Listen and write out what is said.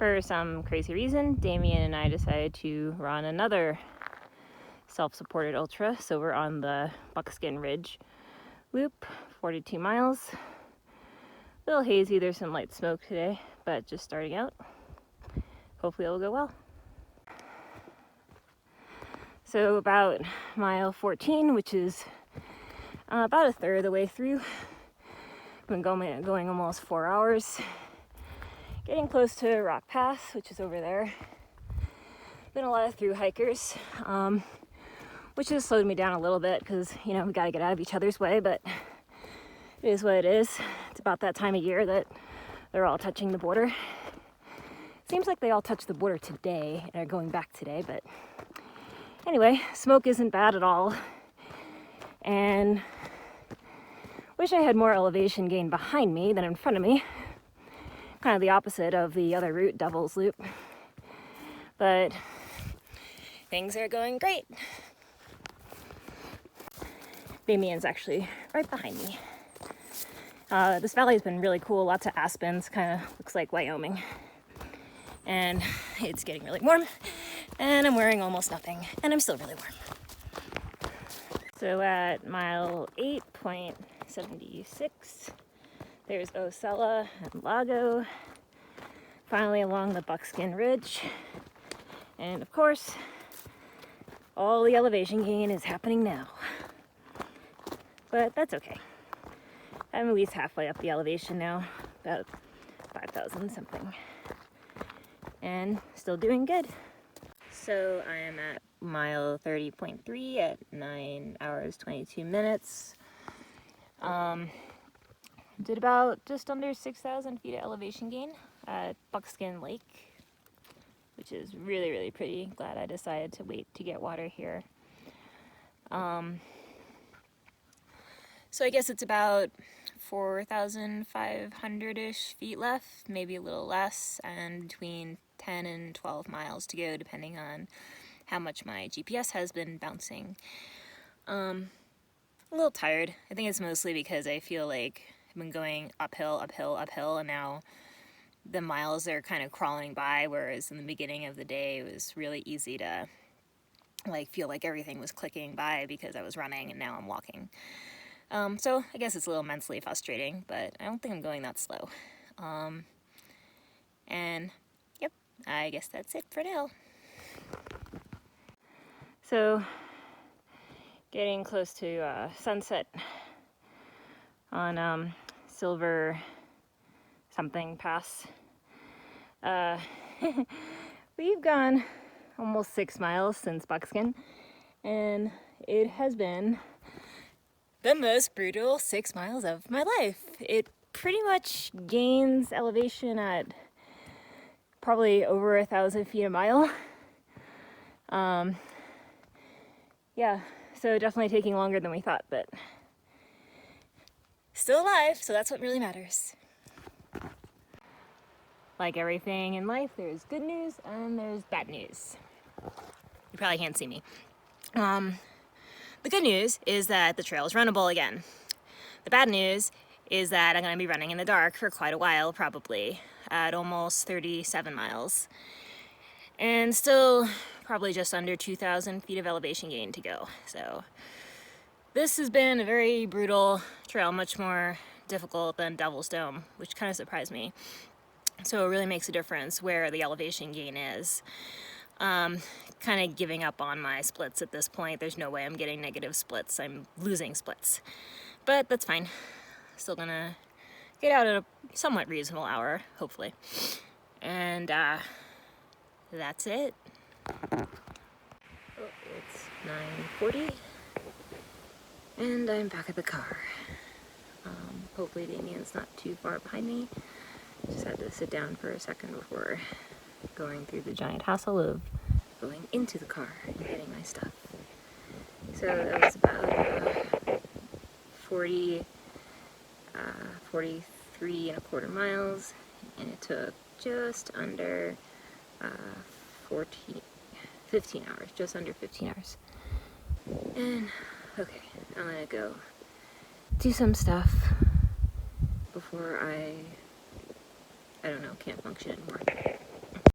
For some crazy reason, Damien and I decided to run another self-supported ultra. So we're on the Buckskin Ridge loop, 42 miles. A little hazy, there's some light smoke today, but just starting out. Hopefully it'll go well. So about mile 14, which is about a third of the way through. I've been going almost 4 hours. Getting close to Rock Pass, which is over there. Been a lot of through hikers, which has slowed me down a little bit because, you know, we got to get out of each other's way, but it is what it is. It's about that time of year that they're all touching the border. Seems like they all touched the border today and are going back today, but anyway, smoke isn't bad at all. And wish I had more elevation gain behind me than in front of me. Kind of the opposite of the other route, Devil's Loop. But things are going great. Damien's actually right behind me. This valley has been really cool, lots of aspens, kind of looks like Wyoming. And it's getting really warm, and I'm wearing almost nothing, and I'm still really warm. So at mile 8.76, there's Osella and Lago, finally along the Buckskin Ridge. And of course, all the elevation gain is happening now. But that's okay. I'm at least halfway up the elevation now, about 5,000 something. And still doing good. So I am at mile 30.3 at 9 hours 22 minutes. Did about just under 6,000 feet of elevation gain at Buckskin Lake, which is really, really pretty. Glad I decided to wait to get water here. So I guess it's about 4,500-ish feet left, maybe a little less, and between 10 and 12 miles to go, depending on how much my GPS has been bouncing. A little tired. I think it's mostly because I feel like I've been going uphill, and now the miles are kind of crawling by, whereas in the beginning of the day it was really easy to feel like everything was clicking by because I was running and now I'm walking. So I guess it's a little mentally frustrating, but I don't think I'm going that slow. And yep, I guess that's it for now. So getting close to sunset on Silver something pass. We've gone almost 6 miles since Buckskin, and it has been the most brutal 6 miles of my life. It pretty much gains elevation at probably over 1,000 feet a mile. Yeah, so definitely taking longer than we thought, but still alive, so that's what really matters. Like everything in life, there's good news and there's bad news. You probably can't see me. The good news is that the trail is runnable again. The bad news is that I'm going to be running in the dark for quite a while, probably, at almost 37 miles. And still probably just under 2,000 feet of elevation gain to go. So this has been a very brutal trail, much more difficult than Devil's Dome, which kind of surprised me. So it really makes a difference where the elevation gain is. Kind of giving up on my splits at this point. There's no way I'm getting negative splits. I'm losing splits. But that's fine. Still gonna get out at a somewhat reasonable hour, hopefully. And that's it. Oh, it's 9:40. And I'm back at the car. Hopefully Damien's not too far behind me. Just had to sit down for a second before going through the giant hassle of going into the car and getting my stuff. So that was about 43 and a quarter miles, and it took just under 15 hours, just under 15 hours. And okay, I'm gonna go do some stuff before I don't know, can't function anymore.